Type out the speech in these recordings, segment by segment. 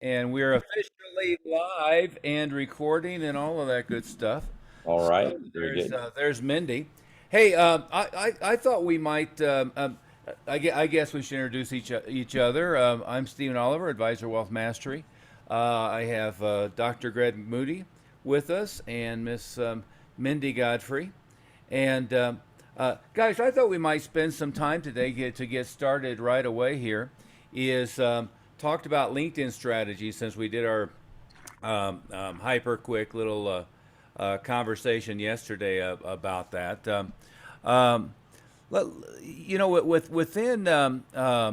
And we're officially live and recording and all of that good stuff. All So right, very good. there's Mindy. Hey, I thought we might. I guess we should introduce each other. I'm Stephen Oliver, Advisor Wealth Mastery. I have Dr. Greg Moody with us and Miss Mindy Godfrey. And guys, I thought we might spend some time today to get started right away here. Is talked about LinkedIn strategy since we did our hyper quick little conversation yesterday about that. Um, you know, within I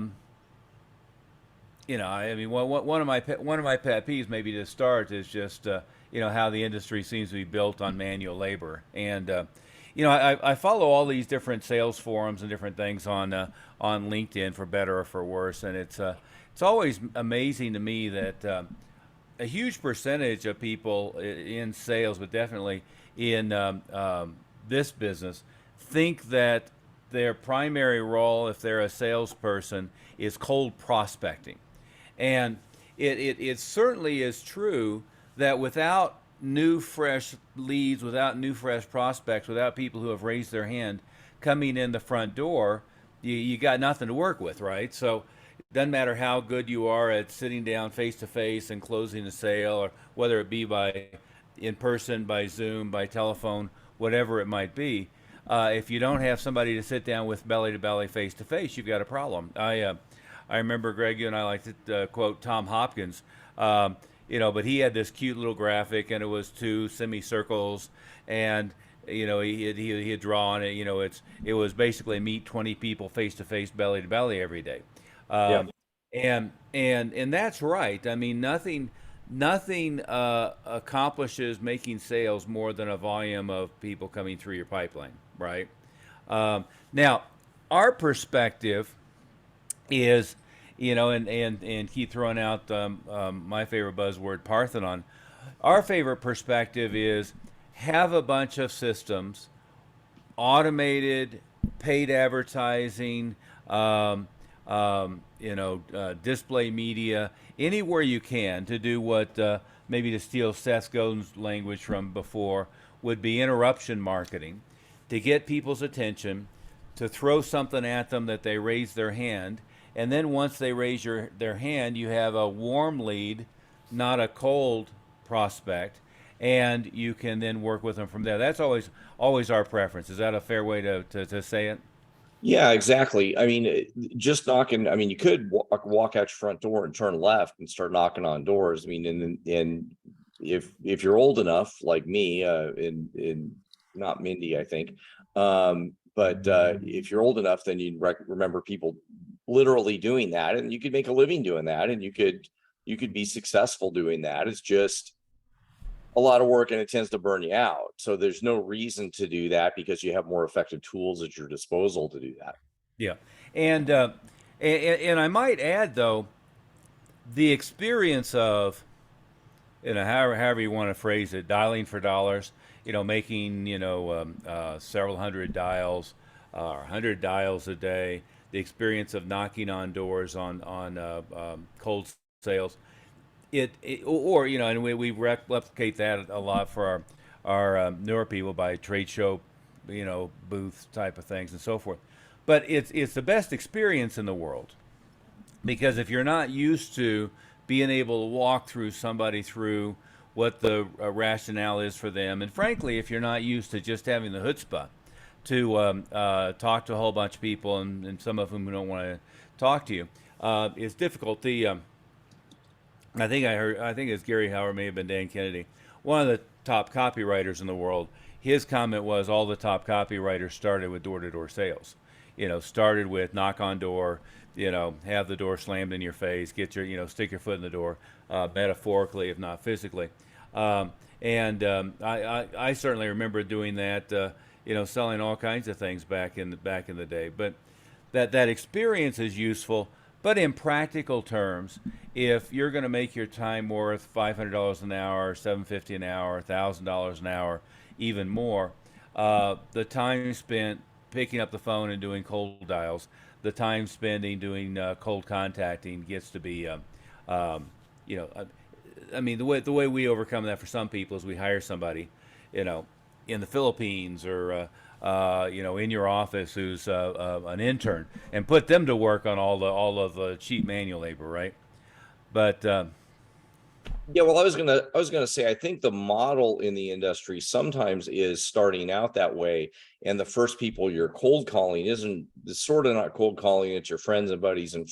mean, one of my pet peeves, maybe to start, is just how the industry seems to be built on manual labor, and I follow all these different sales forums and different things on LinkedIn, for better or for worse, and it's always amazing to me that a huge percentage of people in sales, but definitely in this business, think that their primary role, if they're a salesperson, is cold prospecting. And it certainly is true that without new, fresh leads, without new, fresh prospects, without people who have raised their hand coming in the front door, you got nothing to work with, right? So it doesn't matter how good you are at sitting down face to face and closing a sale, or whether it be by in person, by Zoom, by telephone, whatever it might be. If you don't have somebody to sit down with belly to belly, face to face, you've got a problem. I remember, Greg, you and I like to quote Tom Hopkins. But he had this cute little graphic, and it was two semicircles, and he had drawn it. It was basically meet 20 people face to face, belly to belly every day. Yeah, Um, and that's right. I mean, nothing accomplishes making sales more than a volume of people coming through your pipeline, right? Now, our perspective is, and keep throwing out my favorite buzzword, Parthenon. Our favorite perspective is have a bunch of systems, automated, paid advertising, display media, anywhere you can to do what, maybe to steal Seth Godin's language from before, would be interruption marketing, to get people's attention, to throw something at them that they raise their hand, and then once they raise their hand, you have a warm lead, not a cold prospect, and you can then work with them from there. That's always our preference. Is that a fair way to say it? yeah, exactly. I mean, just knocking. I mean, you could walk out your front door and turn left and start knocking on doors. I mean, and if you're old enough, like me, in not Mindy, I think, but if you're old enough, then you remember people literally doing that, and you could make a living doing that, and you could be successful doing that. It's just a lot of work and it tends to burn you out. So there's no reason to do that because you have more effective tools at your disposal to do that. Yeah, and and I might add, though, the experience of, however you want to phrase it, dialing for dollars, making several hundred dials, or 100 dials a day, the experience of knocking on doors on cold sales, or and we replicate that a lot for our newer people by trade show, booths type of things and so forth. But it's the best experience in the world, because if you're not used to being able to walk through somebody through what the rationale is for them, and frankly, if you're not used to just having the chutzpah to talk to a whole bunch of people, and some of whom don't want to talk to you, it's difficult. I think it's Gary Howard, may have been Dan Kennedy, one of the top copywriters in the world. His comment was all the top copywriters started with door to door sales. Started with knock on door, have the door slammed in your face, get your, stick your foot in the door, metaphorically, if not physically. I certainly remember doing that, selling all kinds of things back in the day. But that experience is useful. But in practical terms, if you're going to make your time worth $500 an hour, $750 an hour, $1,000 an hour, even more, the time spent picking up the phone and doing cold dials, the time spending doing cold contacting gets to be you know, I mean, the way we overcome that for some people is we hire somebody, you know, in the Philippines or in your office who's an intern and put them to work on all of the cheap manual labor, right? But Yeah, well, I was gonna say, I think the model in the industry sometimes is starting out that way, and the first people you're cold calling isn't it's sort of not cold calling, it's your friends and buddies and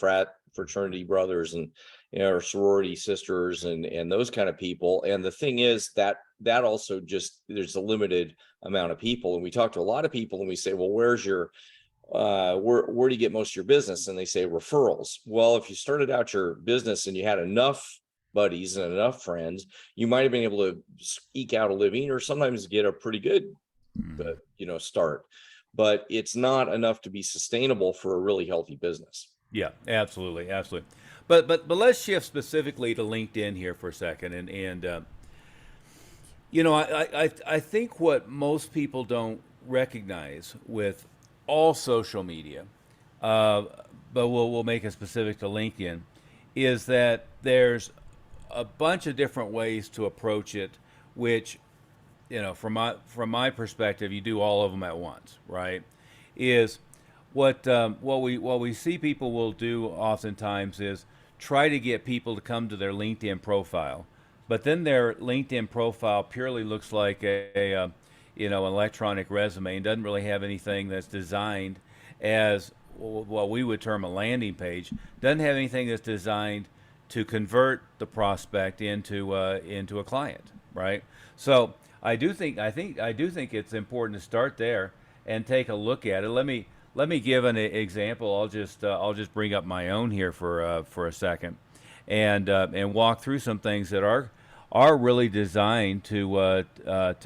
fraternity brothers and or sorority sisters and those kind of people. And the thing is that also just there's a limited amount of people, and we talk to a lot of people and we say, well, where's your where do you get most of your business? And they say referrals. Well, if you started out your business and you had enough buddies and enough friends, you might have been able to eke out a living or sometimes get a pretty good mm, start. But it's not enough to be sustainable for a really healthy business. yeah, absolutely, absolutely. But let's shift specifically to LinkedIn here for a second, and I think what most people don't recognize with all social media, uh, but we'll make it specific to LinkedIn, is that there's a bunch of different ways to approach it, which from my perspective, you do all of them at once, right? Is what we see people will do oftentimes is try to get people to come to their LinkedIn profile, but then their LinkedIn profile purely looks like an electronic resume and doesn't really have anything that's designed as what we would term a landing page. Doesn't have anything that's designed to convert the prospect into a client, right? So I do think it's important to start there and take a look at it. Let me give an example. I'll just bring up my own here for a second, and walk through some things that are really designed to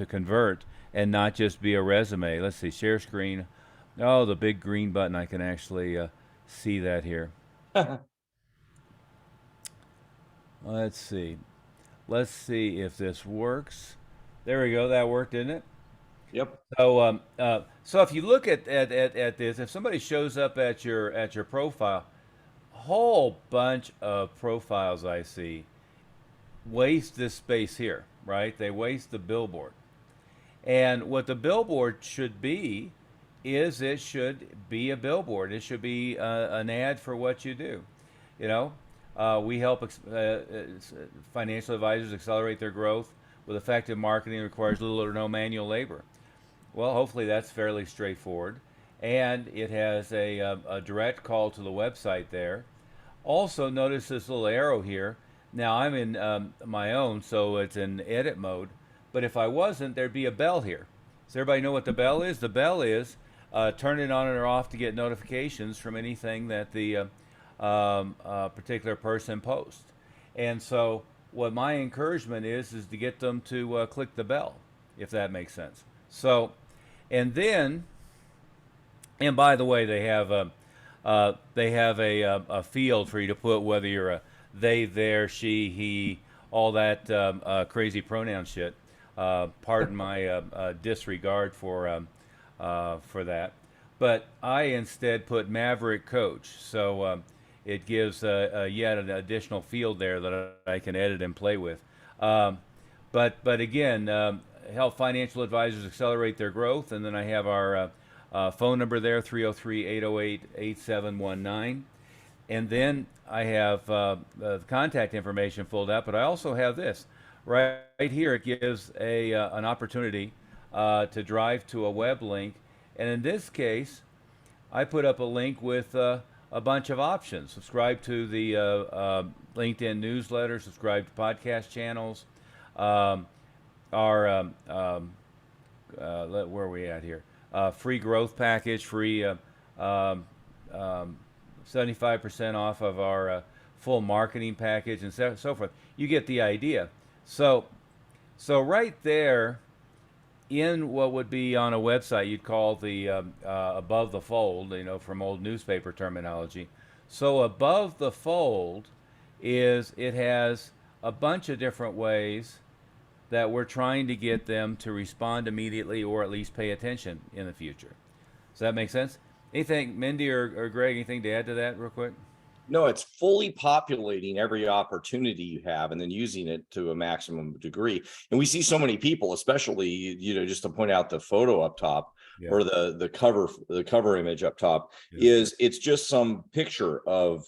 convert and not just be a resume. Let's see, share screen. Oh, the big green button. I can actually see that here. Let's see. Let's see if this works. There we go. That worked, didn't it? Yep. So if you look at this, if somebody shows up at your profile, whole bunch of profiles I see waste this space here, right? They waste the billboard. And what the billboard should be is it should be a billboard. It should be an ad for what you do. You know, we help financial advisors accelerate their growth with effective marketing that requires little or no manual labor. Well, hopefully that's fairly straightforward. And it has a direct call to the website there. Also, notice this little arrow here. Now, I'm in my own, so it's in edit mode. But if I wasn't, there'd be a bell here. Does everybody know what the bell is? The bell is turn it on or off to get notifications from anything that the particular person posts. And so, what my encouragement is to get them to click the bell, if that makes sense. So, and then, and by the way, they have a field for you to put whether you're a they, their, she, he, all that crazy pronoun shit. Pardon my disregard for that. But I instead put Maverick Coach, so it gives yet an additional field there that I can edit and play with. But again, help financial advisors accelerate their growth, and then I have our phone number there, 303-808-8719. And then I have the contact information filled out, but I also have this. Right here, it gives an opportunity to drive to a web link. And in this case, I put up a link with a bunch of options. Subscribe to the LinkedIn newsletter, subscribe to podcast channels, our where are we at here? Free growth package, free 75% off of our full marketing package, and so forth. You get the idea. So right there, in what would be on a website, you'd call the above the fold, from old newspaper terminology. So above the fold it has a bunch of different ways that we're trying to get them to respond immediately or at least pay attention in the future. Does that make sense? Anything, Mindy or Greg, anything to add to that real quick? No, it's fully populating every opportunity you have and then using it to a maximum degree. And we see so many people, especially, just to point out the photo up top Yeah. or the cover image up top, Yeah. is it's just some picture of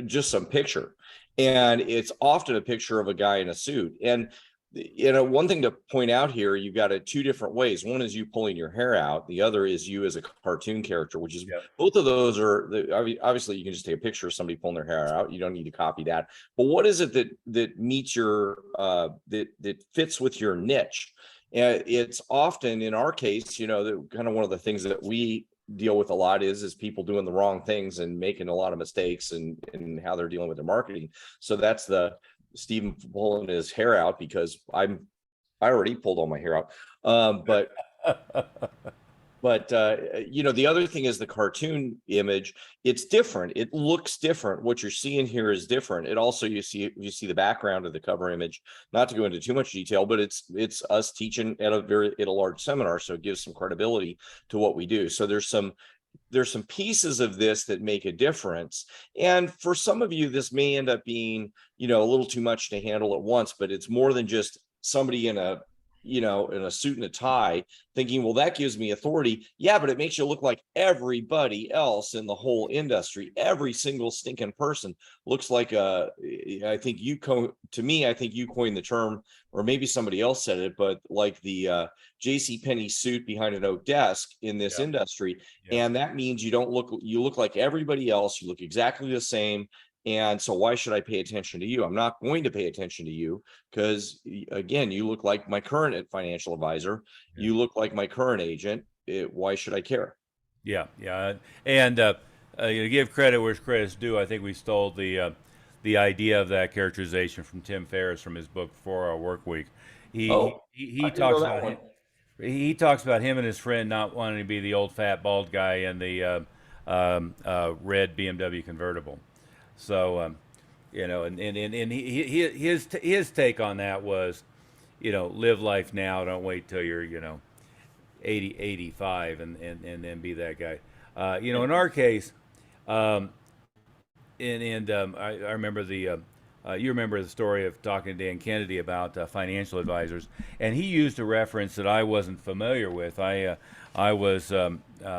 just some picture. And it's often a picture of a guy in a suit. And one thing to point out here, you've got it two different ways. One is you pulling your hair out. The other is you as a cartoon character, which is Yeah. both of those are obviously you can just take a picture of somebody pulling their hair out. You don't need to copy that. But what is it that meets your that fits with your niche? And it's often in our case, the kind of one of the things that we deal with a lot is people doing the wrong things and making a lot of mistakes and how they're dealing with their marketing. So that's the Stephen pulling his hair out because I already pulled all my hair out. But the other thing is the cartoon image. It's different. It looks different. What you're seeing here is different. It also you see the background of the cover image. Not to go into too much detail, but it's us teaching at a large seminar, so it gives some credibility to what we do. So there's some pieces of this that make a difference. And for some of you, this may end up being, a little too much to handle at once, but it's more than just somebody in a suit and a tie thinking, well, that gives me authority. Yeah, but it makes you look like everybody else in the whole industry. Every single stinking person looks like I think you coined the term, or maybe somebody else said it, but like the J.C. Penney suit behind an oak desk in this Yeah. industry. Yeah. And that means you look like everybody else. You look exactly the same. And so why should I pay attention to you? I'm not going to pay attention to you because, again, you look like my current financial advisor. Yeah. You look like my current agent. Why should I care? Yeah, yeah, and to give credit where credit's due, I think we stole the idea of that characterization from Tim Ferriss from his book 4 Hour Work Week. He Oh, he, I he didn't know talks that about one. he talks about him and his friend not wanting to be the old fat bald guy in the red BMW convertible. So and his take on that was, live life now, don't wait till you're 80, 85 and then be that guy. In our case, um, I remember you remember the story of talking to Dan Kennedy about financial advisors, and he used a reference that I wasn't familiar with. I was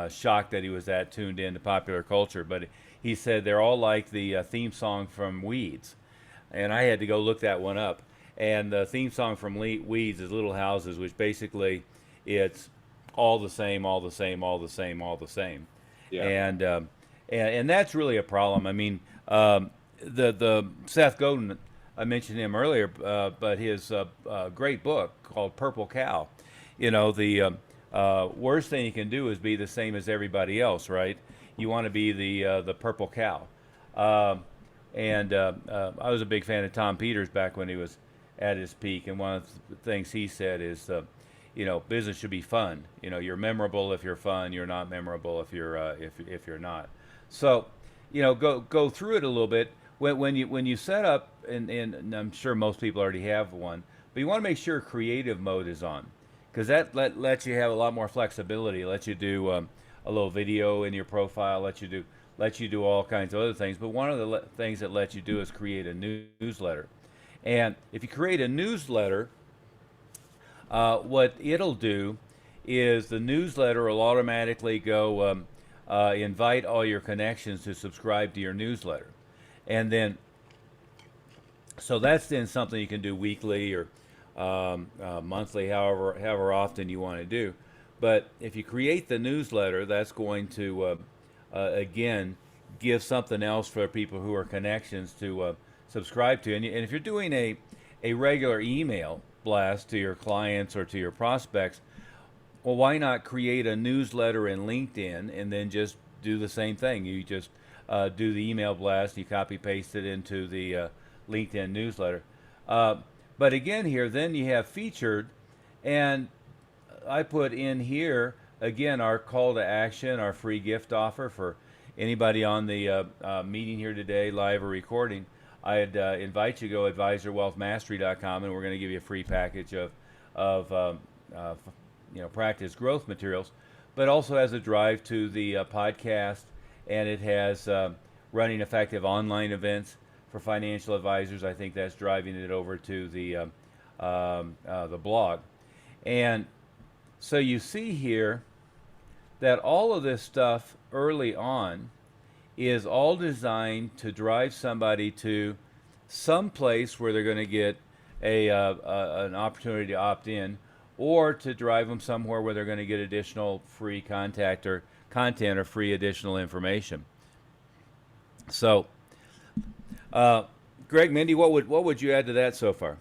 shocked that he was that tuned in to popular culture, but he said they're all like the theme song from Weeds, and I had to go look that one up. And the theme song from Weeds is Little Houses, which basically it's all the same, all the same, all the same, all the same, Yeah. and that's really a problem. I mean, the Seth Godin, I mentioned him earlier, but his great book called Purple Cow. The worst thing you can do is be the same as everybody else, right? You want to be the purple cow. I was a big fan of Tom Peters back when he was at his peak, and one of the things he said is, business should be fun. You're memorable if you're fun. You're not memorable if you're not. So, go through it a little bit. When you set up, and I'm sure most people already have one, but you want to make sure creative mode is on, because that lets you have a lot more flexibility. Lets you do a little video in your profile. Lets you do all kinds of other things. But one of the things that lets you do is create a newsletter. And if you create a newsletter, what it'll do is the newsletter will automatically go invite all your connections to subscribe to your newsletter. And then, so that's then something you can do weekly or monthly, however often you want to do. But if you create the newsletter, that's going to, again, give something else for people who are connections to subscribe to. And if you're doing a regular email blast to your clients or to your prospects, well, why not create a newsletter in LinkedIn and then just do the same thing? You just do the email blast, you copy paste it into the LinkedIn newsletter. But again, here, then you have featured, and I put in here again our call to action, our free gift offer for anybody on the meeting here today, live or recording. I'd invite you to go advisorwealthmastery.com, and we're going to give you a free package of practice growth materials, but also has a drive to the podcast, and it has running effective online events for financial advisors. I think that's driving it over to the blog. And so you see here that all of this stuff early on is all designed to drive somebody to some place where they're going to get an opportunity to opt in, or to drive them somewhere where they're going to get additional free content or free additional information. So, Greg, Mindy, what would you add to that so far?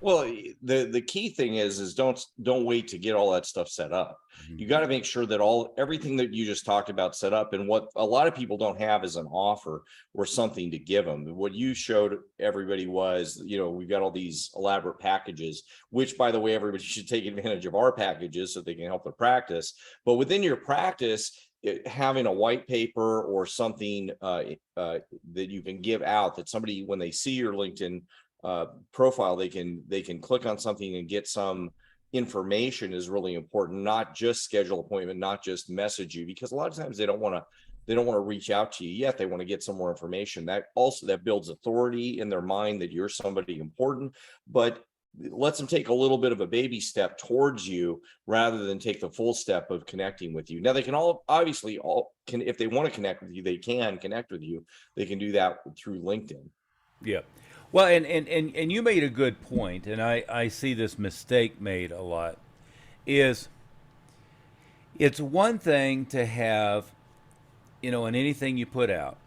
Well, the key thing is don't wait to get all that stuff set up. You got to make sure that everything that you just talked about set up. And what a lot of people don't have is an offer or something to give them. What you showed everybody was, we've got all these elaborate packages, which, by the way, everybody should take advantage of our packages so they can help their practice. But within your practice, having a white paper or something that you can give out, that somebody, when they see your LinkedIn profile, they can click on something and get some information, is really important. Not just schedule appointment, not just message you, because a lot of times they don't want to reach out to you yet. They want to get some more information. That builds authority in their mind that you're somebody important, but lets them take a little bit of a baby step towards you rather than take the full step of connecting with you. Now, they can if they want to connect with you, they can connect with you. They can do that through LinkedIn. Yeah. Well, and you made a good point, and I see this mistake made a lot, is it's one thing to have, in anything you put out,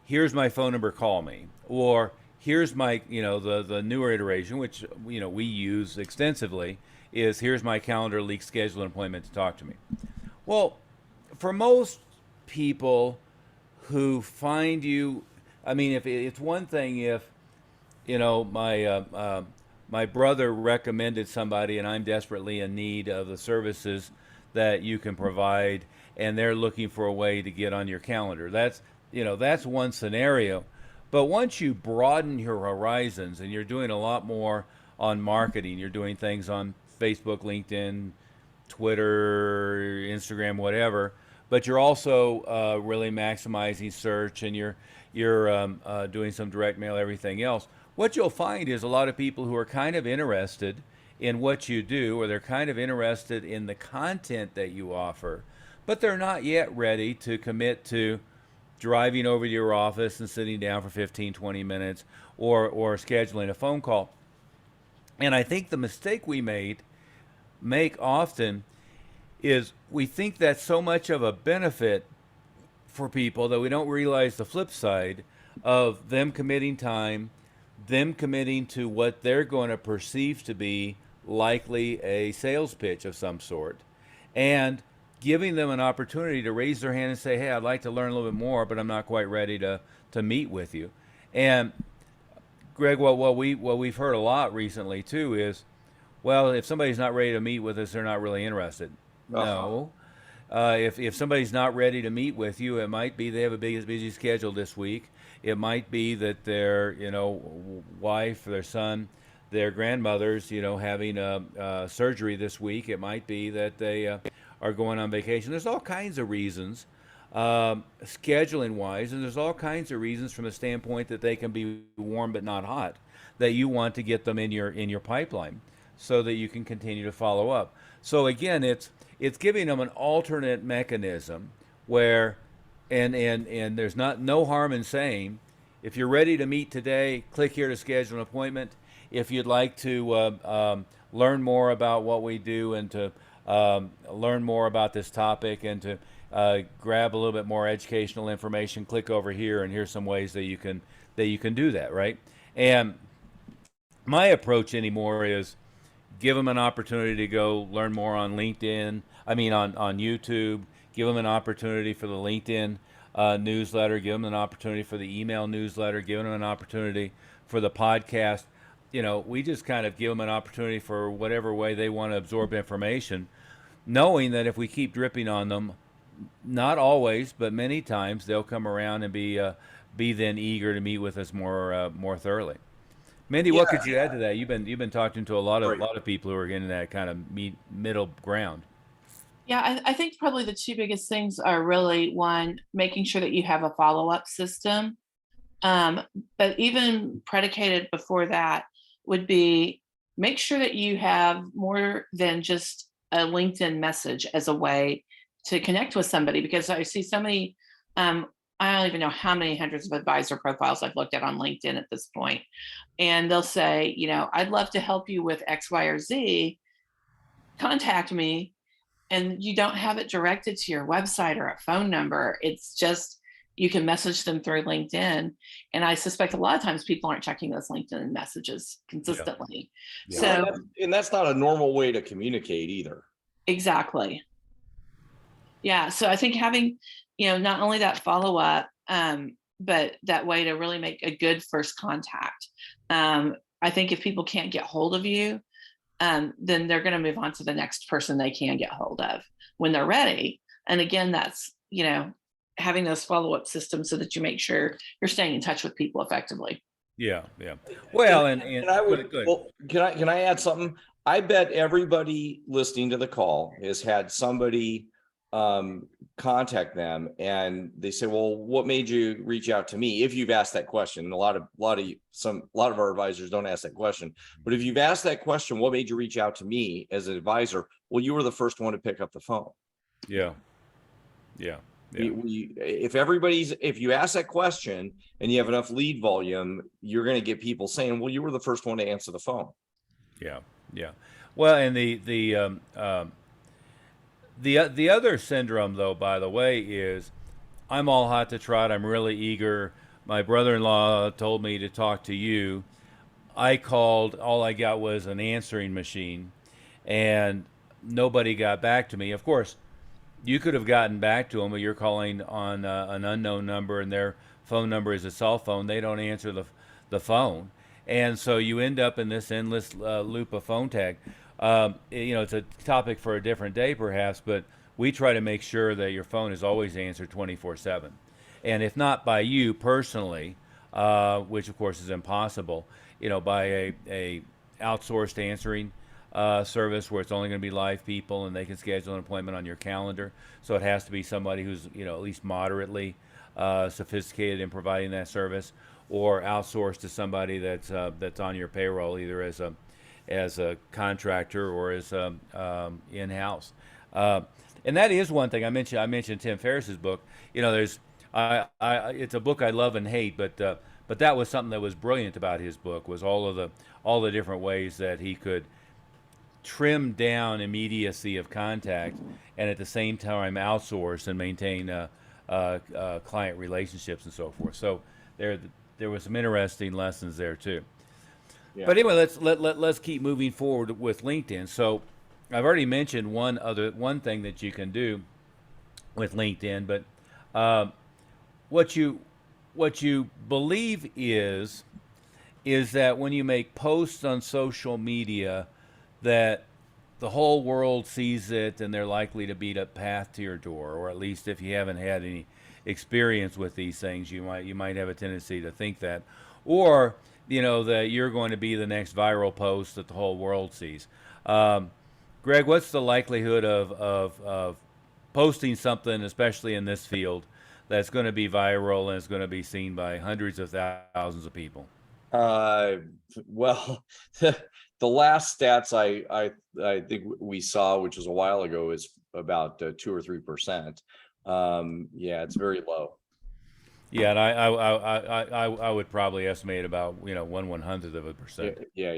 here's my phone number, call me, or here's my, the newer iteration, which, we use extensively, is here's my calendar, leak, schedule an appointment to talk to me. Well, for most people who find you, I mean, if it's one thing if, my brother recommended somebody and I'm desperately in need of the services that you can provide, and they're looking for a way to get on your calendar. That's one scenario. But once you broaden your horizons and you're doing a lot more on marketing, you're doing things on Facebook, LinkedIn, Twitter, Instagram, whatever, but you're also really maximizing search, and you're doing some direct mail, everything else. What you'll find is a lot of people who are kind of interested in what you do, or they're kind of interested in the content that you offer, but they're not yet ready to commit to driving over to your office and sitting down for 15, 20 minutes, or scheduling a phone call. And I think the mistake we make often is we think that's so much of a benefit for people that we don't realize the flip side of them committing time, them committing to what they're going to perceive to be likely a sales pitch of some sort, and giving them an opportunity to raise their hand and say, hey, I'd like to learn a little bit more, but I'm not quite ready to meet with you. And Greg, what we've heard a lot recently too is, well, if somebody's not ready to meet with us, they're not really interested. No. If somebody's not ready to meet with you, it might be they have a busy schedule this week. It might be that their wife, their son, their grandmother's having a surgery this week. It might be that they are going on vacation. There's all kinds of reasons, scheduling wise, and there's all kinds of reasons from a standpoint that they can be warm but not hot, that you want to get them in your pipeline so that you can continue to follow up. So again, it's giving them an alternate mechanism where, and there's no harm in saying, if you're ready to meet today, click here to schedule an appointment. If you'd like to learn more about what we do, and to learn more about this topic, and to grab a little bit more educational information, click over here, and here's some ways that you can do that, right? And my approach anymore is give them an opportunity to go learn more on LinkedIn. I mean, on YouTube. Give them an opportunity for the LinkedIn newsletter. Give them an opportunity for the email newsletter. Give them an opportunity for the podcast. We just kind of give them an opportunity for whatever way they want to absorb information, knowing that if we keep dripping on them, not always, but many times, they'll come around and be then eager to meet with us more thoroughly. Mindy, what could you add to that? You've been talking to a lot of people who are getting that kind of middle ground. Yeah, I think probably the two biggest things are really one, making sure that you have a follow-up system. Um, but even predicated before that would be make sure that you have more than just a LinkedIn message as a way to connect with somebody because I see so many I don't even know how many hundreds of advisor profiles I've looked at on LinkedIn at this point. And they'll say, I'd love to help you with X, Y, or Z. Contact me, and you don't have it directed to your website or a phone number. It's just you can message them through LinkedIn. And I suspect a lot of times people aren't checking those LinkedIn messages Yeah. consistently. Yeah. Well, So, and that's not a normal way to communicate either. exactly. Yeah. So I think having, not only that follow up, but that way to really make a good first contact. I think if people can't get hold of you, then they're going to move on to the next person they can get hold of when they're ready. And again, that's, having those follow up systems so that you make sure you're staying in touch with people effectively. Yeah. Yeah. And, Well, and I would, good. well, can I add something? I bet everybody listening to the call has had somebody contact them and they say, well, what made you reach out to me? If you've asked that question, a lot of our advisors don't ask that question, but if you've asked that question, what made you reach out to me as an advisor? Well, you were the first one to pick up the phone. Yeah. Yeah. Yeah. If you ask that question and you have enough lead volume, you're going to get people saying, well, you were the first one to answer the phone. Yeah. Yeah. Well, and the other syndrome, though, by the way, is I'm all hot to trot. I'm really eager. My brother-in-law told me to talk to you. I called. All I got was an answering machine, and nobody got back to me. Of course, you could have gotten back to them, but you're calling on an unknown number, and their phone number is a cell phone. They don't answer the phone, and so you end up in this endless loop of phone tag. It's a topic for a different day, perhaps, but we try to make sure that your phone is always answered 24/7, and if not by you personally, which of course is impossible, by a outsourced answering service where it's only going to be live people and they can schedule an appointment on your calendar. So it has to be somebody who's at least moderately sophisticated in providing that service, or outsourced to somebody that's on your payroll, either as a contractor or as in-house. And that is one thing I mentioned. I mentioned Tim Ferriss's book. There's it's a book I love and hate, but that was something that was brilliant about his book, was all the different ways that he could trim down immediacy of contact and at the same time outsource and maintain client relationships and so forth. So there was some interesting lessons there too. Yeah. But anyway, let's keep moving forward with LinkedIn. So I've already mentioned one thing that you can do with LinkedIn, but what you believe is that when you make posts on social media, that the whole world sees it and they're likely to beat a path to your door, or at least if you haven't had any experience with these things, you might have a tendency to think that, or that you're going to be the next viral post that the whole world sees. Greg, what's the likelihood of posting something, especially in this field, that's going to be viral and is going to be seen by hundreds of thousands of people? Well, the last stats I think we saw, which was a while ago, is about 2 or 3%. Yeah, it's very low. Yeah, and I would probably estimate about 1/100%. Yeah.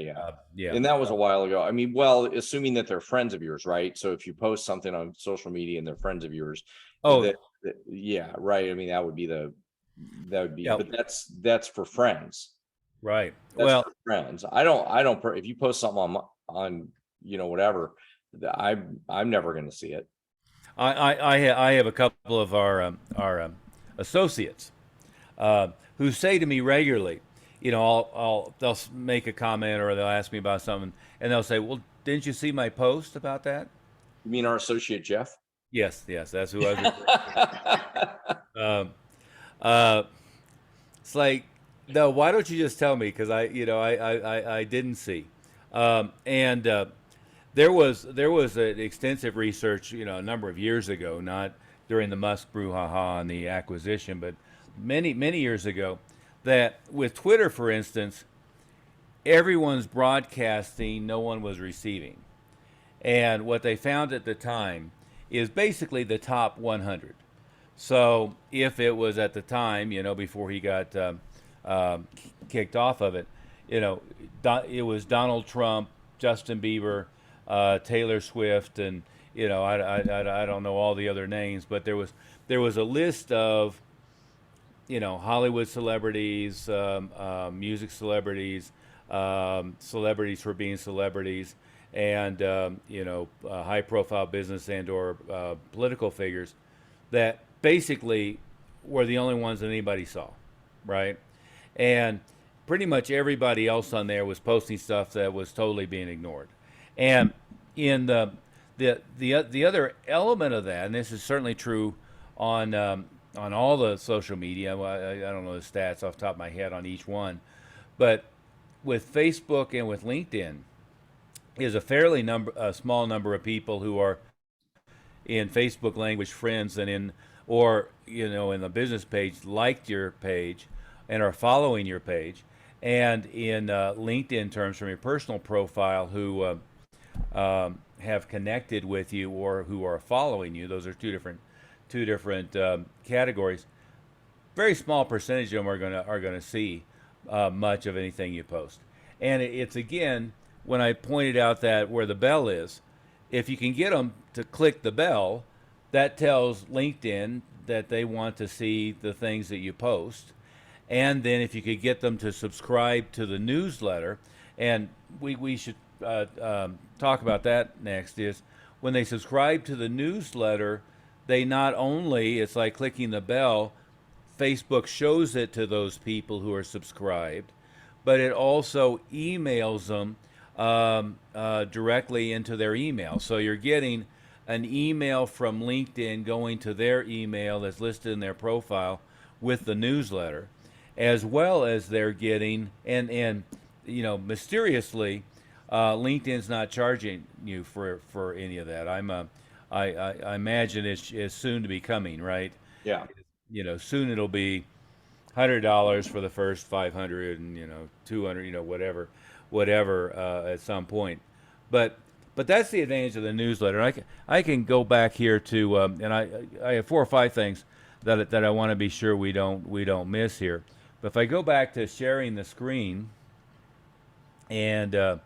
Yeah. And that was a while ago. I mean, well, assuming that they're friends of yours, right? So if you post something on social media and they're friends of yours, Oh, yeah, right. I mean, that would be, yeah, but that's for friends. right. That's Well, for friends. I don't, if you post something on, whatever, I'm never going to see it. I have a couple of our associates who say to me regularly, they'll make a comment or they'll ask me about something, and they'll say, "Well, didn't you see my post about that?" You mean our associate Jeff? Yes, that's who I was. Uh, it's like, no, why don't you just tell me? Because I didn't see. And there was an extensive research, a number of years ago, not during the Musk brouhaha and the acquisition, but many years ago, that with Twitter, for instance, everyone's broadcasting, no one was receiving. And what they found at the time is basically the top 100. So if it was at the time, before he got kicked off of it, it was Donald Trump, Justin Bieber, Taylor Swift, and I don't know all the other names, but there was a list of Hollywood celebrities, music celebrities, celebrities for being celebrities, and high-profile business and/or political figures that basically were the only ones that anybody saw, right? And pretty much everybody else on there was posting stuff that was totally being ignored. And in the other element of that, and this is certainly true on all the social media. Well, I don't know the stats off the top of my head on each one, but with Facebook and with LinkedIn, is a fairly small number of people who are in Facebook language friends and in the business page liked your page and are following your page, and in LinkedIn terms from your personal profile who have connected with you or who are following you. Those are two different categories. Very small percentage of them are gonna see much of anything you post, and it's again when I pointed out that where the bell is, if you can get them to click the bell, that tells LinkedIn that they want to see the things that you post. And then if you could get them to subscribe to the newsletter, and we should talk about that next, is when they subscribe to the newsletter, they not only, it's like clicking the bell, Facebook shows it to those people who are subscribed, but it also emails them directly into their email. So you're getting an email from LinkedIn going to their email that's listed in their profile with the newsletter, as well as they're getting, and mysteriously, LinkedIn's not charging you for any of that. I imagine it's soon to be coming, right? Yeah. Soon it'll be $100 for the first 500, and 200, whatever at some point. But that's the advantage of the newsletter. I can go back here to and I have 4 or 5 things that I want to be sure we don't miss here. But if I go back to sharing the screen and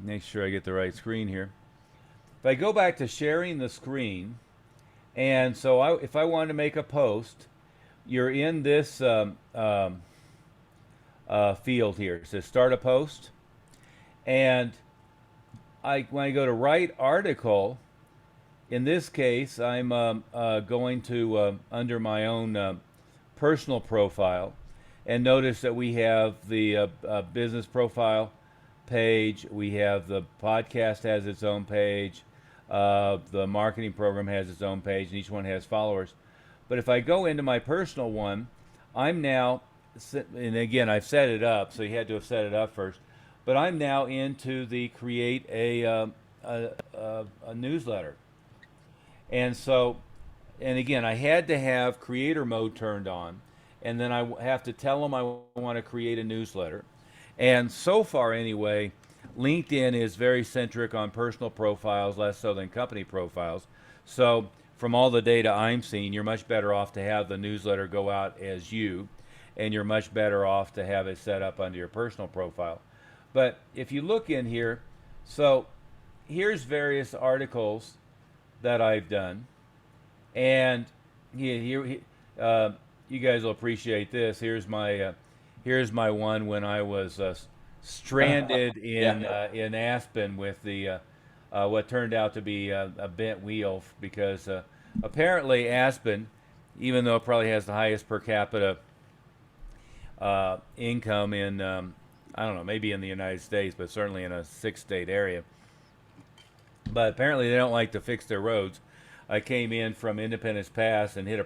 make sure I get the right screen here. If I go back to sharing the screen, and so if I wanted to make a post, you're in this field here. It says start a post, and when I go to write article, in this case, I'm going to under my own personal profile, and notice that we have the business profile page, we have the podcast has its own page, the marketing program has its own page, and each one has followers. But if I go into my personal one, I'm now, and again, I've set it up, so you had to have set it up first, but I'm now into the create a newsletter. And so, and again, I had to have creator mode turned on, and then I have to tell them I want to create a newsletter. And so far anyway, LinkedIn is very centric on personal profiles, less so than company profiles. So from all the data I'm seeing, you're much better off to have the newsletter go out as you, and you're much better off to have it set up under your personal profile. But if you look in here, so here's various articles that I've done, and here you guys will appreciate this. Here's my one when I was stranded in Aspen with the what turned out to be a bent wheel, because apparently Aspen, even though it probably has the highest per capita income in I don't know, maybe in the United States, but certainly in a 6-state area. But apparently they don't like to fix their roads. I came in from Independence Pass and hit a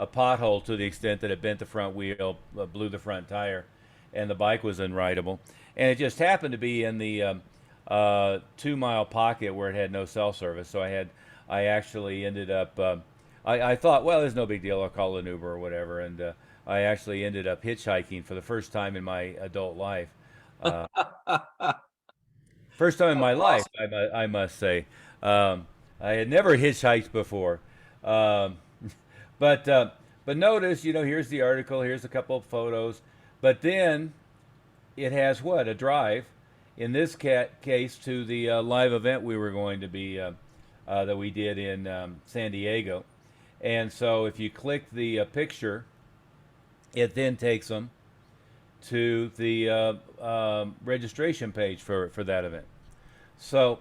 pothole to the extent that it bent the front wheel, blew the front tire, and the bike was unrideable. And it just happened to be in the 2 mile pocket where it had no cell service. So I actually ended up, I thought, well, there's no big deal. I'll call an Uber or whatever. And I actually ended up hitchhiking for the first time in my adult life. Uh, First time in my life, I must say. I had never hitchhiked before. Um, but, uh, but notice, here's the article, here's a couple of photos. But then it has what? A drive. In this case, to the live event we were going to be that we did in San Diego. And so if you click the picture, it then takes them to the registration page for that event. So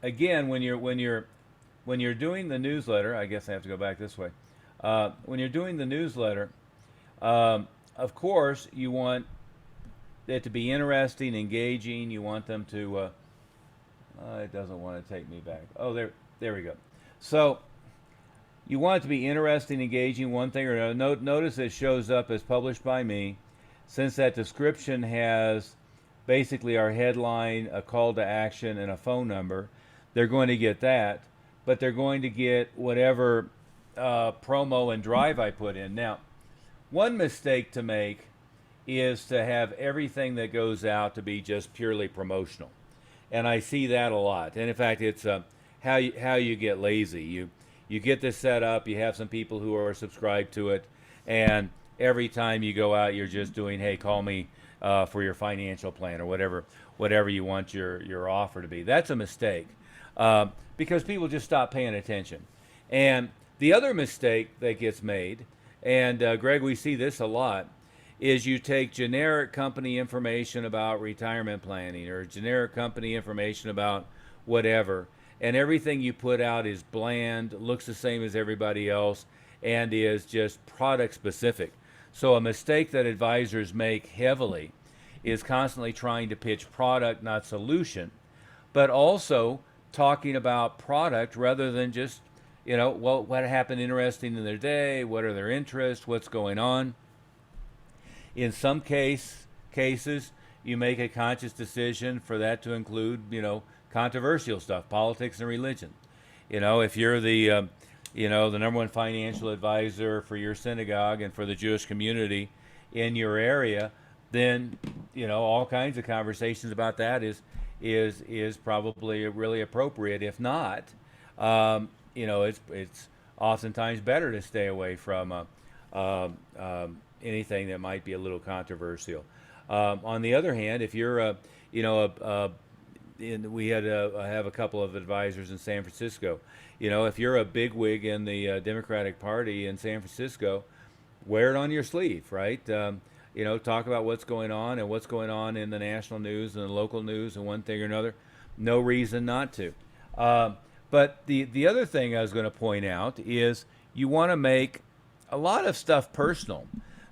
again, when you're doing the newsletter, I guess I have to go back this way. When you're doing the newsletter, of course, you want it to be interesting, engaging. You want them to. It doesn't want to take me back. Oh, there we go. So you want it to be interesting, engaging, one thing or another. Notice it shows up as published by me. Since that description has basically our headline, a call to action, and a phone number, they're going to get that, but they're going to get whatever promo and drive I put in. Now, one mistake to make is to have everything that goes out to be just purely promotional, and I see that a lot. And in fact, it's how you get lazy. You get this set up. You have some people who are subscribed to it, and every time you go out, you're just doing, hey, call me for your financial plan or whatever you want your offer to be. That's a mistake because people just stop paying attention. And the other mistake that gets made, and Greg, we see this a lot, is you take generic company information about retirement planning or generic company information about whatever, and everything you put out is bland, looks the same as everybody else, and is just product specific. So a mistake that advisors make heavily is constantly trying to pitch product, not solution, but also talking about product rather than just, well, what happened interesting in their day, what are their interests, what's going on. In some cases, you make a conscious decision for that to include, controversial stuff, politics and religion. If you're the the number one financial advisor for your synagogue and for the Jewish community in your area, then all kinds of conversations about that is probably really appropriate. If not, it's oftentimes better to stay away from anything that might be a little controversial. On the other hand, if you're we have a couple of advisors in San Francisco. If you're a bigwig in the Democratic Party in San Francisco, wear it on your sleeve, right? Talk about what's going on and what's going on in the national news and the local news and one thing or another. No reason not to. But the other thing I was going to point out is you want to make a lot of stuff personal.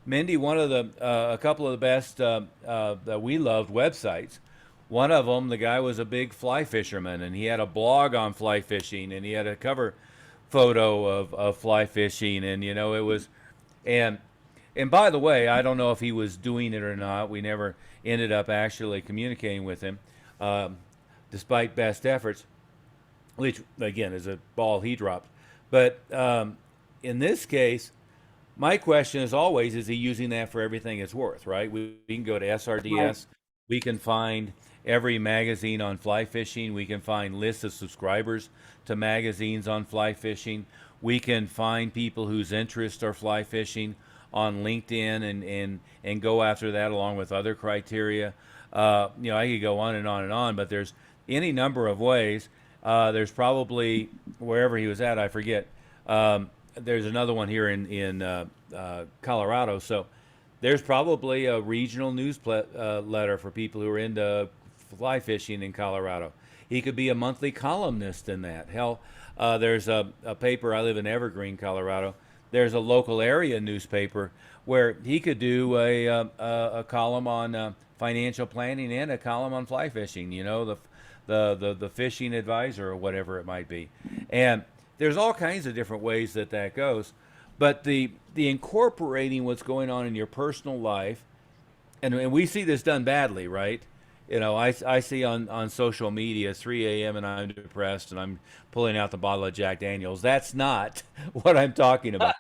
Mindy, one of a couple of the best that we loved websites. One of them, the guy was a big fly fisherman, and he had a blog on fly fishing, and he had a cover photo of fly fishing, and it was, and by the way, I don't know if he was doing it or not. We never ended up actually communicating with him, despite best efforts, which again is a ball he dropped. But in this case, my question is always: is he using that for everything it's worth? Right? We can go to SRDS. Right. We can find every magazine on fly fishing. We can find lists of subscribers to magazines on fly fishing. We can find people whose interests are fly fishing on LinkedIn and go after that along with other criteria. I could go on and on and on, but there's any number of ways. There's probably, wherever he was at, I forget. There's another one here in Colorado. So there's probably a regional newsletter for people who are into fly fishing in Colorado. He could be a monthly columnist in that. Hell, there's a paper, I live in Evergreen, Colorado. There's a local area newspaper where he could do a column on financial planning and a column on fly fishing, the fishing advisor or whatever it might be. And there's all kinds of different ways that goes. But the incorporating what's going on in your personal life, and we see this done badly, right? I see on social media 3 a.m. and I'm depressed and I'm pulling out the bottle of Jack Daniels. That's not what I'm talking about,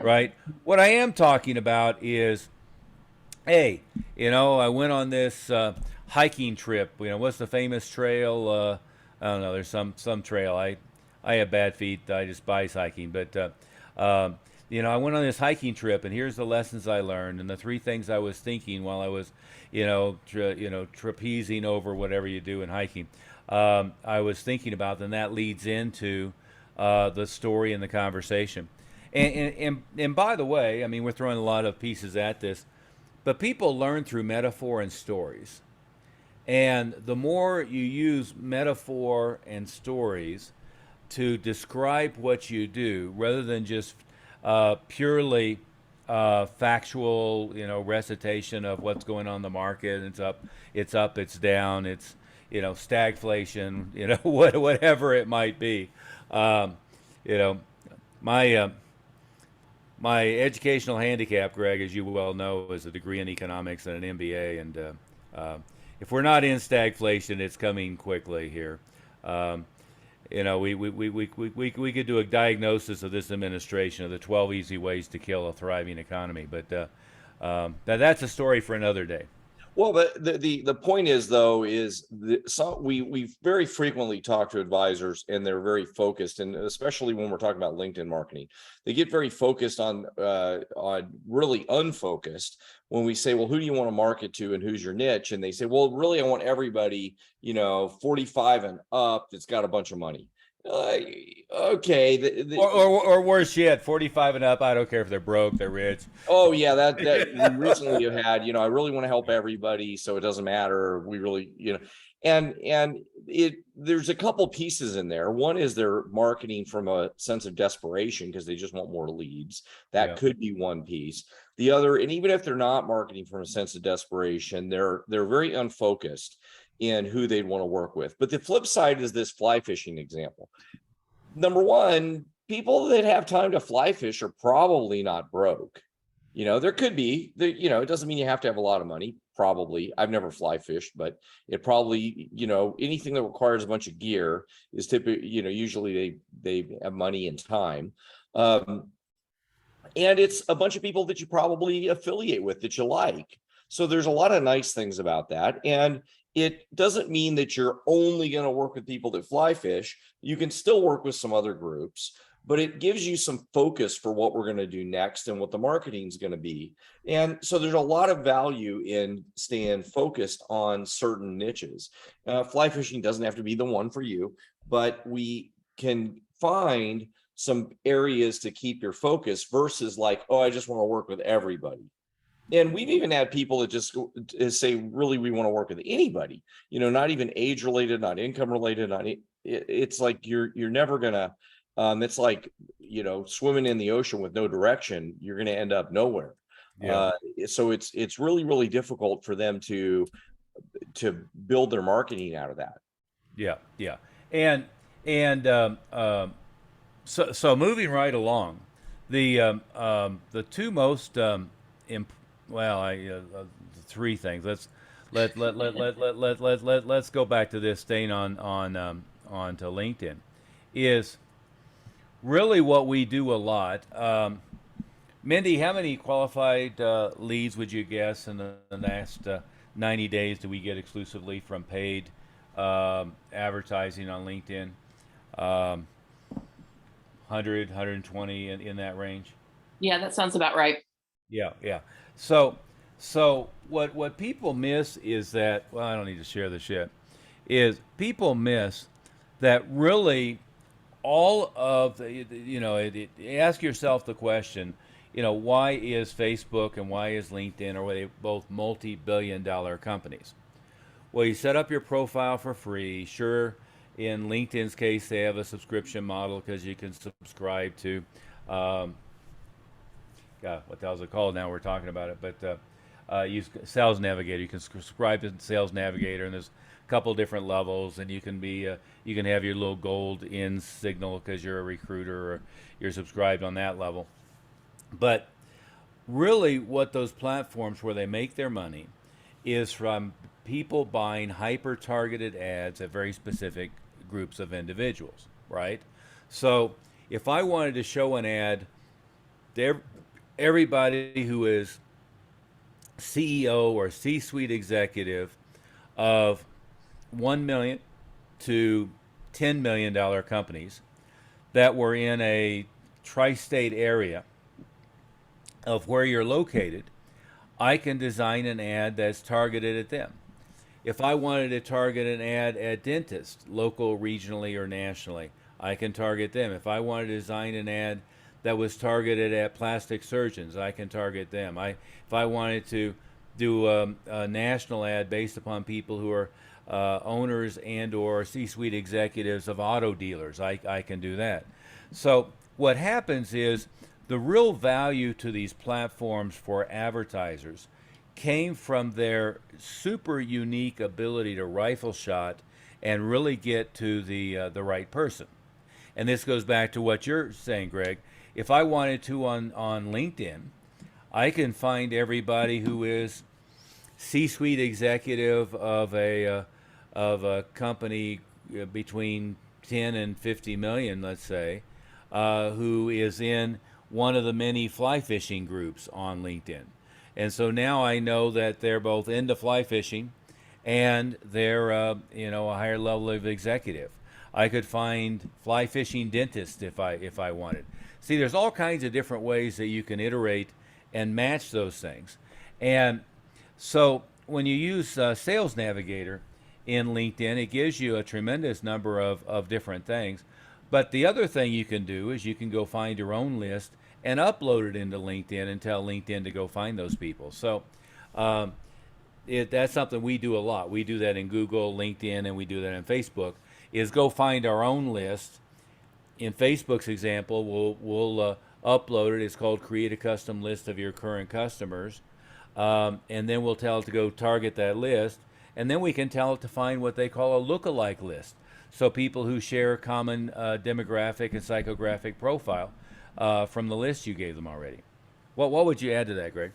right? What I am talking about is, hey, I went on this hiking trip. What's the famous trail? I don't know. There's some trail. I have bad feet. I despise hiking, but I went on this hiking trip, and here's the lessons I learned, and the three things I was thinking while I was, trapezing over whatever you do in hiking. I was thinking about, then that leads into the story and the conversation. And by the way, I mean, we're throwing a lot of pieces at this, but people learn through metaphor and stories. And the more you use metaphor and stories to describe what you do, rather than just purely factual, recitation of what's going on in the market, it's up, it's down, it's stagflation, whatever it might be. You know, my my educational handicap, Greg, as you well know, is a degree in economics and an MBA. And if we're not in stagflation, it's coming quickly here. We could do a diagnosis of this administration of the 12 easy ways to kill a thriving economy, but that's a story for another day. Well, but the point is, though, is we very frequently talk to advisors, and they're very focused, and especially when we're talking about LinkedIn marketing, they get very focused on really unfocused when we say, well, who do you want to market to, and who's your niche? And they say, well, really, I want everybody, 45 and up that's got a bunch of money. Okay. Or worse yet, 45 and up. I don't care if they're broke, they're rich. Oh yeah, that we recently have had. I really want to help everybody, so it doesn't matter. We really, and there's a couple pieces in there. One is they're marketing from a sense of desperation because they just want more leads. That could be one piece. The other, and even if they're not marketing from a sense of desperation, they're very unfocused in who they'd want to work with. But the flip side is this fly fishing example. Number one, people that have time to fly fish are probably not broke. There could be, it doesn't mean you have to have a lot of money. Probably. I've never fly fished, but it probably, anything that requires a bunch of gear is typically, usually they have money and time. And it's a bunch of people that you probably affiliate with that you like. So there's a lot of nice things about that. And it doesn't mean that you're only going to work with people that fly fish. You can still work with some other groups, but it gives you some focus for what we're going to do next and what the marketing is going to be. And so there's a lot of value in staying focused on certain niches. Fly fishing doesn't have to be the one for you, but we can find some areas to keep your focus versus like, oh, I just want to work with everybody. And we've even had people that just say, really, we want to work with anybody, not even age related, not income related, it's like you're never gonna, it's like, swimming in the ocean with no direction, you're going to end up nowhere. Yeah. So it's really, really difficult for them to build their marketing out of that. Yeah. Yeah. So moving right along, the two most three things. Let's go back to this, staying on to LinkedIn, is really what we do a lot. Mindy, how many qualified leads would you guess in the last 90 days do we get exclusively from paid advertising on LinkedIn? 100, 120 in that range? Yeah, that sounds about right. Yeah. So what people miss is that, well, I don't need to share the shit, is people miss that really all of the, ask yourself the question, why is Facebook and why is LinkedIn, or are they both multi-billion-dollar companies? Well, you set up your profile for free. Sure, in LinkedIn's case, they have a subscription model because you can subscribe to, God, what the hell is it called now? We're talking about it, but use Sales Navigator. You can subscribe to Sales Navigator, and there's a couple different levels, and you can have your little gold in signal because you're a recruiter or you're subscribed on that level. But really, what those platforms where they make their money is from people buying hyper targeted ads at very specific groups of individuals, right? So if I wanted to show an ad to everybody who is CEO or C-suite executive of 1 million to $10 million companies that were in a tri-state area of where you're located, I can design an ad that's targeted at them. If I wanted to target an ad at dentists, local, regionally, or nationally, I can target them. If I wanted to design an ad that was targeted at plastic surgeons, I can target them. If I wanted to do a national ad based upon people who are owners and or C-suite executives of auto dealers, I can do that. So what happens is the real value to these platforms for advertisers came from their super unique ability to rifle shot and really get to the right person. And this goes back to what you're saying, Greg. If I wanted to on LinkedIn, I can find everybody who is C-suite executive of a company between 10 and 50 million, let's say, who is in one of the many fly fishing groups on LinkedIn. And so now I know that they're both into fly fishing and they're a higher level of executive. I could find fly fishing dentists if I wanted. See, there's all kinds of different ways that you can iterate and match those things. And so when you use Sales Navigator in LinkedIn, it gives you a tremendous number of different things. But the other thing you can do is you can go find your own list and upload it into LinkedIn and tell LinkedIn to go find those people. So that's something we do a lot. We do that in Google, LinkedIn, and we do that in Facebook, is go find our own list. In Facebook's example, we'll upload it. It's called Create a Custom List of Your Current Customers. And then we'll tell it to go target that list. And then we can tell it to find what they call a lookalike list. So people who share a common demographic and psychographic profile from the list you gave them already. What would you add to that, Greg?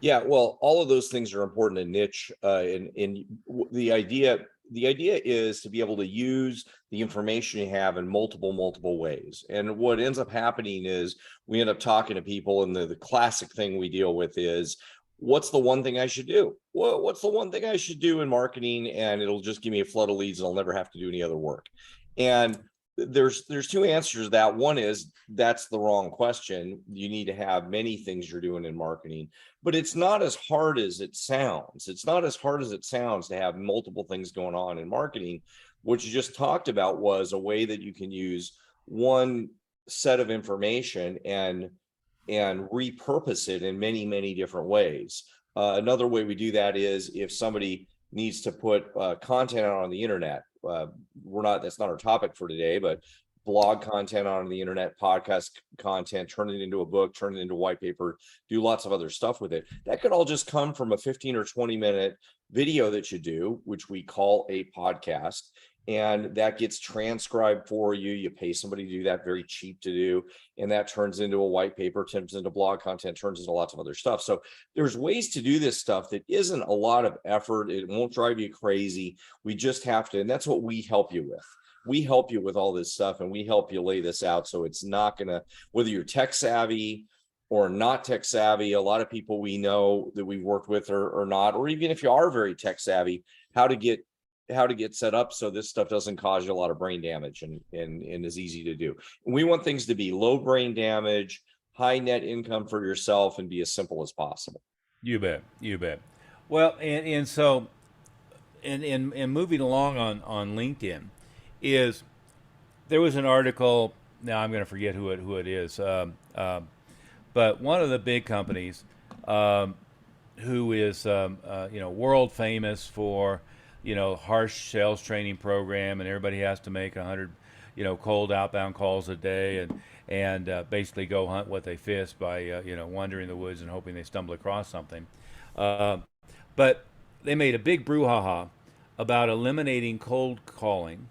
Yeah, well, all of those things are important in niche. In the idea is to be able to use the information you have in multiple ways. And what ends up happening is we end up talking to people, and the classic thing we deal with is, what's the one thing I should do? Well, what's the one thing I should do in marketing? And it'll just give me a flood of leads and I'll never have to do any other work. And there's two answers to that. One is that's the wrong question. You need to have many things you're doing in marketing, but it's not as hard as it sounds. It's not as hard as it sounds to have multiple things going on in marketing. What you just talked about was a way that you can use one set of information and repurpose it in many different ways. Another way we do that is if somebody needs to put content out on the internet. That's not our topic for today, but blog content on the internet, podcast content, turn it into a book, turn it into a white paper, do lots of other stuff with it. That could all just come from a 15 or 20 minute video that you do, which we call a podcast. And that gets transcribed for you. You pay somebody to do that, very cheap to do. And that turns into a white paper, turns into blog content, turns into lots of other stuff. So there's ways to do this stuff that isn't a lot of effort. It won't drive you crazy. We just have to, and that's what we help you with. We help you with all this stuff, and we help you lay this out. So it's not gonna, whether you're tech savvy or not tech savvy, a lot of people we know that we've worked with or not, or even if you are very tech savvy, how to get set up so this stuff doesn't cause you a lot of brain damage and is easy to do. And we want things to be low brain damage, high net income for yourself, and be as simple as possible. You bet. Well, and so moving along on LinkedIn, is there was an article. Now I'm going to forget who it is, but one of the big companies who is world famous for harsh sales training program, and everybody has to make 100 cold outbound calls a day and basically go hunt what they fish by wandering the woods and hoping they stumble across something. But they made a big brouhaha about eliminating cold calling.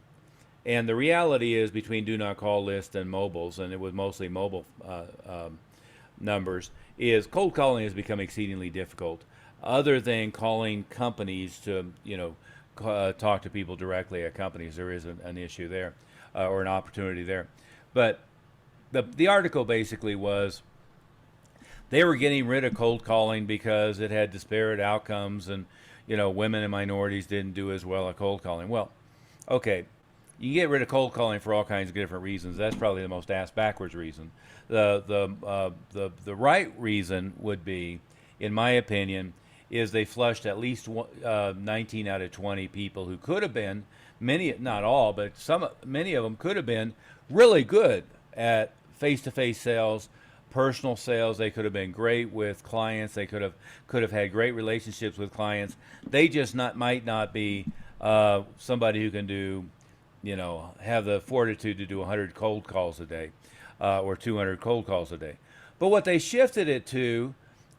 And the reality is, between do not call list and mobiles, and it was mostly mobile numbers, is cold calling has become exceedingly difficult. other than calling companies to, talk to people directly at companies. There is an issue there, or an opportunity there. But the article basically was they were getting rid of cold calling because it had disparate outcomes, and women and minorities didn't do as well at cold calling. Well, okay, you can get rid of cold calling for all kinds of different reasons. That's probably the most ass backwards reason. The right reason would be, in my opinion, is they flushed at least 19 out of 20 people who could have been, many, not all, but many of them could have been really good at face-to-face sales, personal sales. They could have been great with clients. They could have had great relationships with clients. They just might not be somebody who can do, have the fortitude to do 100 cold calls a day, or 200 cold calls a day. But what they shifted it to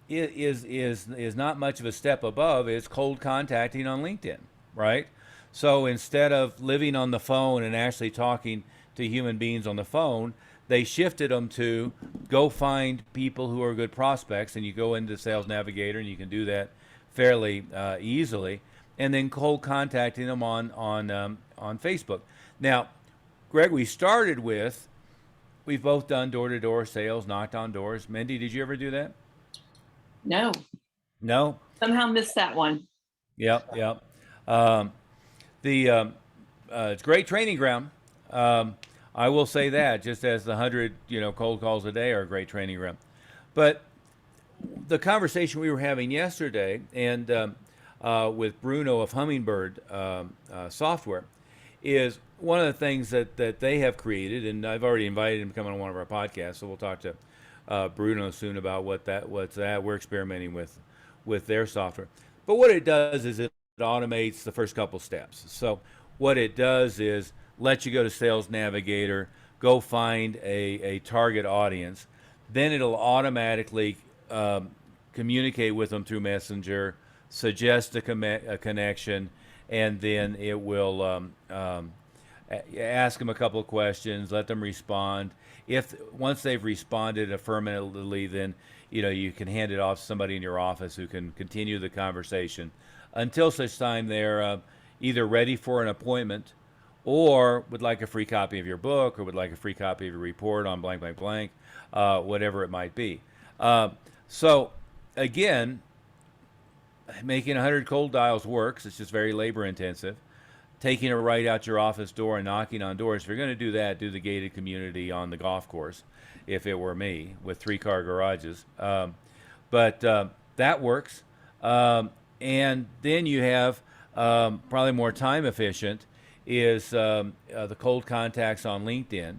is not much of a step above. Is cold contacting on LinkedIn, right? So instead of living on the phone and actually talking to human beings on the phone, they shifted them to go find people who are good prospects, and you go into Sales Navigator, and you can do that fairly easily, and then cold contacting them on Facebook. Now, Greg, we've both done door-to-door sales, knocked on doors. Mindy, did you ever do that? No, No? somehow missed that one. Yep. It's a great training ground. I will say that, just as the 100, cold calls a day are a great training ground. But the conversation we were having yesterday, and with Bruno of Hummingbird Software, is one of the things that they have created, and I've already invited him to come on one of our podcasts, so we'll talk to Bruno soon about what's that. We're experimenting with their software. But what it does is it automates the first couple steps. So what it does is let you go to Sales Navigator, go find a target audience. Then it'll automatically communicate with them through Messenger, suggest a connection, and then it will ask them a couple of questions, let them respond. Once they've responded affirmatively, then you can hand it off to somebody in your office who can continue the conversation until such time they're either ready for an appointment, or would like a free copy of your book, or would like a free copy of your report on blank, blank, blank, whatever it might be. So again, making 100 cold dials works. It's just very labor intensive. Taking it right out your office door and knocking on doors. If you're going to do that, do the gated community on the golf course, if it were me, with 3-car garages. But that works. And then you have, probably more time efficient, is the cold contacts on LinkedIn,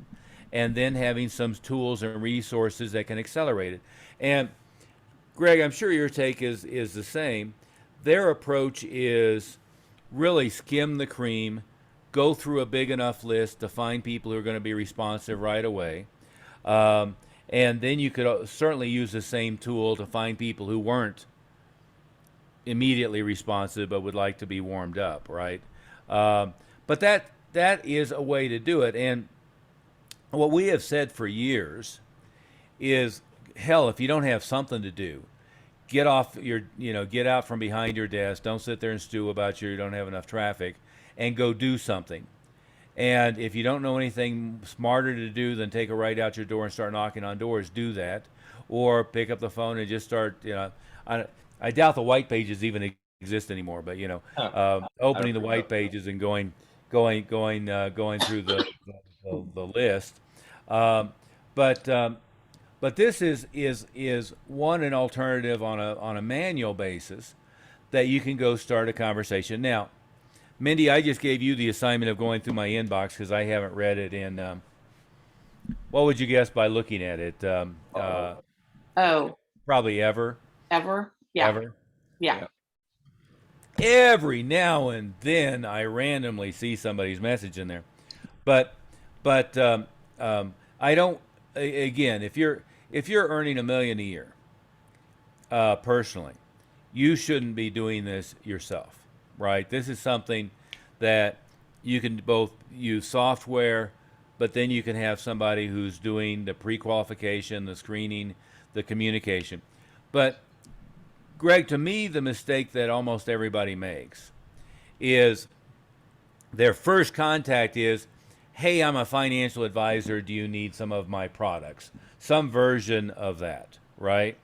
and then having some tools and resources that can accelerate it. And Greg, I'm sure your take is the same. Their approach is really skim the cream, go through a big enough list to find people who are going to be responsive right away. And then you could certainly use the same tool to find people who weren't immediately responsive but would like to be warmed up, right? But that is a way to do it. And what we have said for years is, hell, if you don't have something to do, get out from behind your desk. Don't sit there and stew about you don't have enough traffic, and go do something. And if you don't know anything smarter to do than take a right out your door and start knocking on doors, do that. Or pick up the phone and just start, I doubt the white pages even exist anymore, but opening the white pages and going through the list. But this is an alternative on a manual basis that you can go start a conversation. Now, Mindy, I just gave you the assignment of going through my inbox because I haven't read it in. What would you guess by looking at it? Probably ever. Ever? Yeah. Ever. Yeah. Every now and then I randomly see somebody's message in there, but I don't. Again, if you're earning $1 million a year, personally, you shouldn't be doing this yourself, right? This is something that you can both use software, but then you can have somebody who's doing the pre-qualification, the screening, the communication. But Greg, to me, the mistake that almost everybody makes is their first contact is, hey, I'm a financial advisor. Do you need some of my products? Some version of that, right?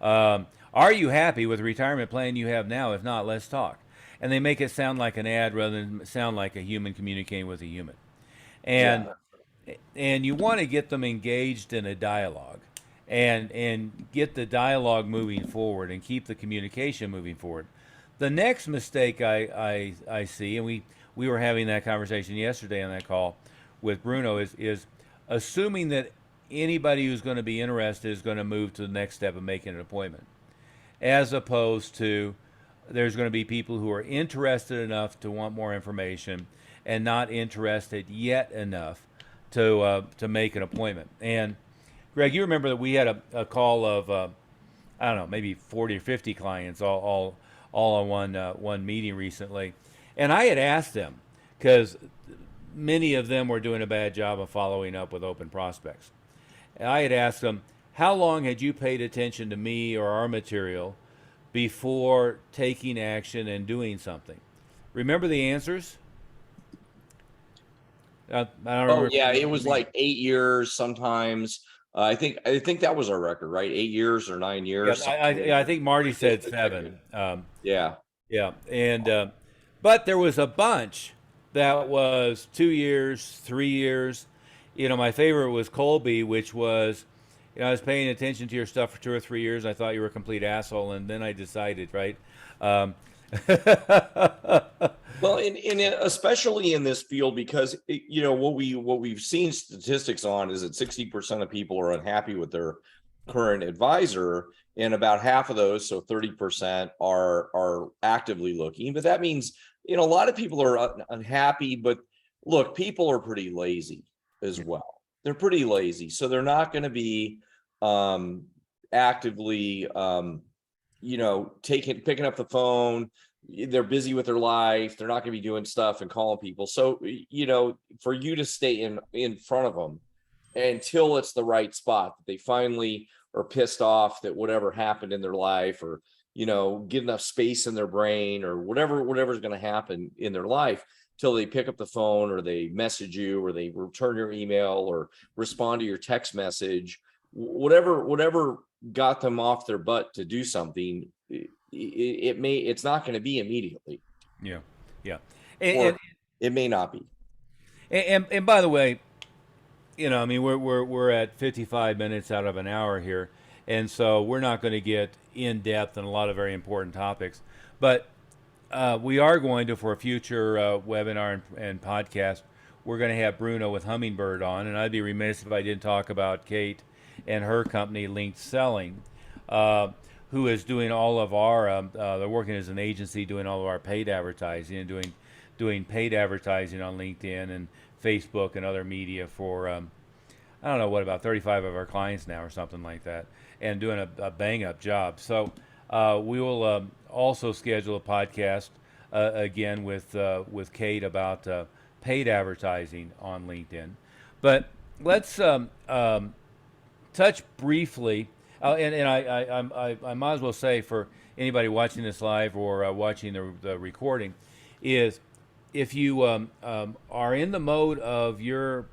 Are you happy with the retirement plan you have now? If not, let's talk. And they make it sound like an ad rather than sound like a human communicating with a human. And and you want to get them engaged in a dialogue and get the dialogue moving forward and keep the communication moving forward. The next mistake I see, and we were having that conversation yesterday on that call with Bruno, is assuming that anybody who's going to be interested is going to move to the next step of making an appointment, as opposed to there's going to be people who are interested enough to want more information and not interested yet enough to make an appointment. And Greg, you remember that we had a call of I don't know, maybe 40 or 50 clients all on one meeting recently, and I had asked them, because many of them were doing a bad job of following up with open prospects. And I had asked them, how long had you paid attention to me or our material before taking action and doing something? Remember the answers? I don't remember. Oh yeah, it was like 8 years sometimes. I think that was our record, right? 8 years or 9 years. I think Marty said 7. Yeah. Yeah, and but there was a bunch that was 2 years, 3 years. You know, my favorite was Colby, which was, you know, I was paying attention to your stuff for 2 or 3 years. I thought you were a complete asshole, and then I decided, right? Well, in especially in this field, because you know what we've seen statistics on is that 60% of people are unhappy with their current advisor, and about half of those, so 30%, are actively looking. But that means, you know, a lot of people are unhappy. But look, people are pretty lazy as well. They're pretty lazy, so they're not going to be actively, you know, picking up the phone. They're busy with their life. They're not going to be doing stuff and calling people. So, you know, for you to stay in front of them until it's the right spot, that they finally are pissed off that whatever happened in their life, or, you know, get enough space in their brain, or whatever's going to happen in their life, till they pick up the phone, or they message you, or they return your email, or respond to your text message, whatever got them off their butt to do something. It's not going to be immediately. Yeah, yeah, and it may not be. And by the way, you know, I mean, we're at 55 minutes out of an hour here, and so we're not going to get in depth on a lot of very important topics, but we are going to, for a future webinar and podcast, we're going to have Bruno with Hummingbird on, and I'd be remiss if I didn't talk about Kate and her company, Linked Selling, who is doing all of our, they're working as an agency doing all of our paid advertising and doing paid advertising on LinkedIn and Facebook and other media for, I don't know, what, about 35 of our clients now or something like that, and doing a bang-up job. So we will also schedule a podcast again with Kate about paid advertising on LinkedIn. But let's touch briefly, and I might as well say for anybody watching this live or watching the recording, is if you are in the mode of you're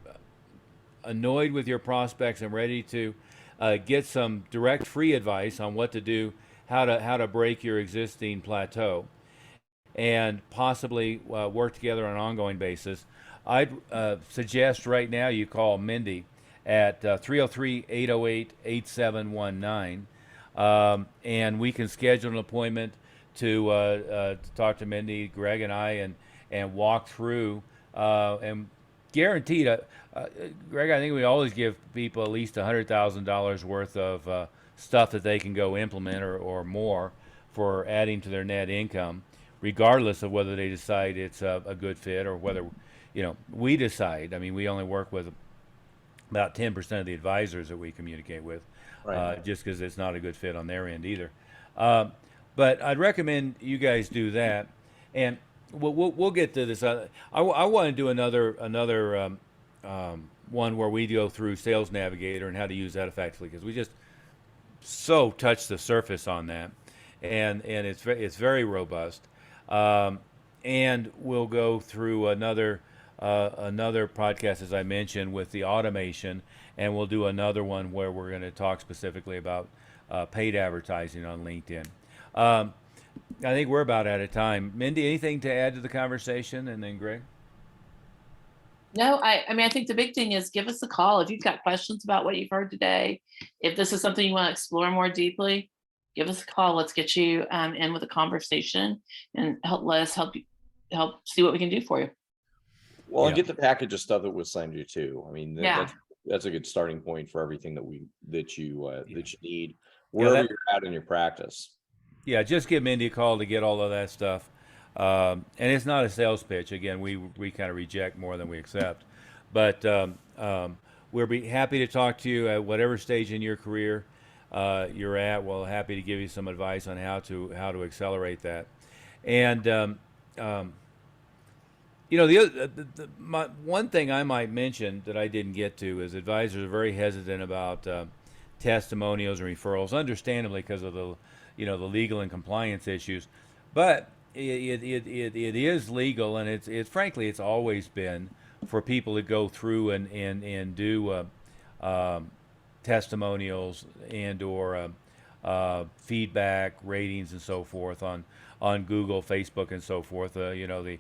annoyed with your prospects and ready to get some direct free advice on what to do, how to break your existing plateau, and possibly work together on an ongoing basis, I'd suggest right now you call Mindy at 303-808-8719, and we can schedule an appointment to talk to Mindy, Greg, and I, and walk through, and guaranteed, Greg, I think we always give people at least $100,000 worth of stuff that they can go implement or more for adding to their net income, regardless of whether they decide it's a good fit or whether, you know, we decide. I mean, we only work with about 10% of the advisors that we communicate with, right, just because it's not a good fit on their end either. But I'd recommend you guys do that, and we'll get to this. I want to do another one where we go through Sales Navigator and how to use that effectively, because we just so touched the surface on that. and it's very robust. Um, and we'll go through another podcast, as I mentioned, with the automation, and we'll do another one where we're going to talk specifically about paid advertising on LinkedIn. Um, I think we're about out of time. Mindy, anything to add to the conversation? And then Greg? No, I mean, I think the big thing is give us a call if you've got questions about what you've heard today. If this is something you want to explore more deeply, give us a call. Let's get you in with a conversation and let us help see what we can do for you. Well, and Yeah. get the package of stuff that we'll send you too. I mean, Yeah. that's a good starting point for everything that you need Yeah, wherever that- you're at in your practice. Yeah, just give Mindy a call to get all of that stuff. And it's not a sales pitch. Again, we kind of reject more than we accept. But we'll be happy to talk to you at whatever stage in your career you're at. We're happy to give you some advice on how to accelerate that. And one thing I might mention that I didn't get to is advisors are very hesitant about testimonials and referrals, understandably because of the legal and compliance issues. But it is legal, and it's frankly it's always been for people to go through and do testimonials and or feedback ratings and so forth on Google, Facebook, and so forth. The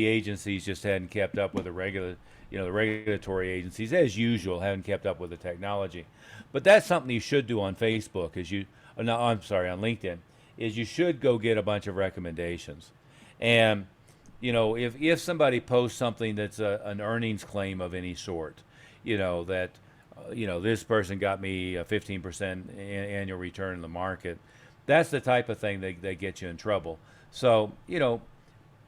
agencies just hadn't kept up with the regulatory agencies, as usual, haven't kept up with the technology. But that's something you should do on Facebook, no, I'm sorry, on LinkedIn, is you should go get a bunch of recommendations. And, if somebody posts something that's an earnings claim of any sort, that, this person got me a 15% annual return in the market, that's the type of thing that gets you in trouble. So,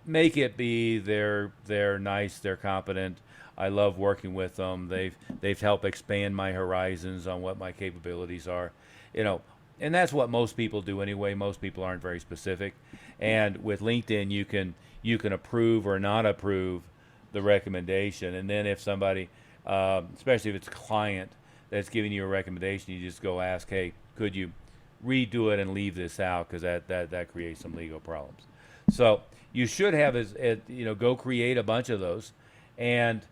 make it be they're nice, they're competent. I love working with them. They've helped expand my horizons on what my capabilities are, and that's what most people do anyway. Most people aren't very specific, and with LinkedIn you can approve or not approve the recommendation, and then if somebody, especially if it's a client that's giving you a recommendation, you just go ask, hey, could you redo it and leave this out, because that creates some legal problems. So you should have go create a bunch of those, and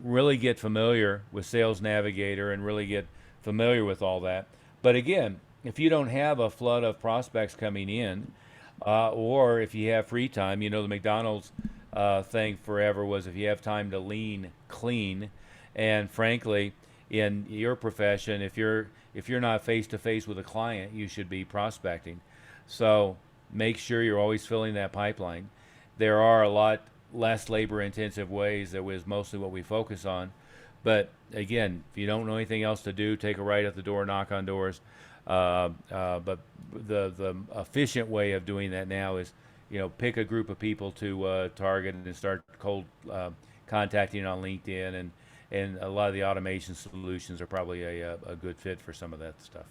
really get familiar with Sales Navigator and really get familiar with all that. But again, if you don't have a flood of prospects coming in, or if you have free time, the McDonald's thing forever was if you have time to lean clean. And frankly, in your profession, if you're not face to face with a client, you should be prospecting. So make sure you're always filling that pipeline. There are a lot less labor intensive ways. That was mostly what we focus on. But again, if you don't know anything else to do, take a right at the door, knock on doors. But the efficient way of doing that now is, pick a group of people to target and start cold contacting on LinkedIn, and a lot of the automation solutions are probably a good fit for some of that stuff.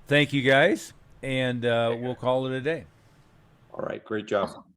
Thank you guys, and we'll call it a day. All right, great job.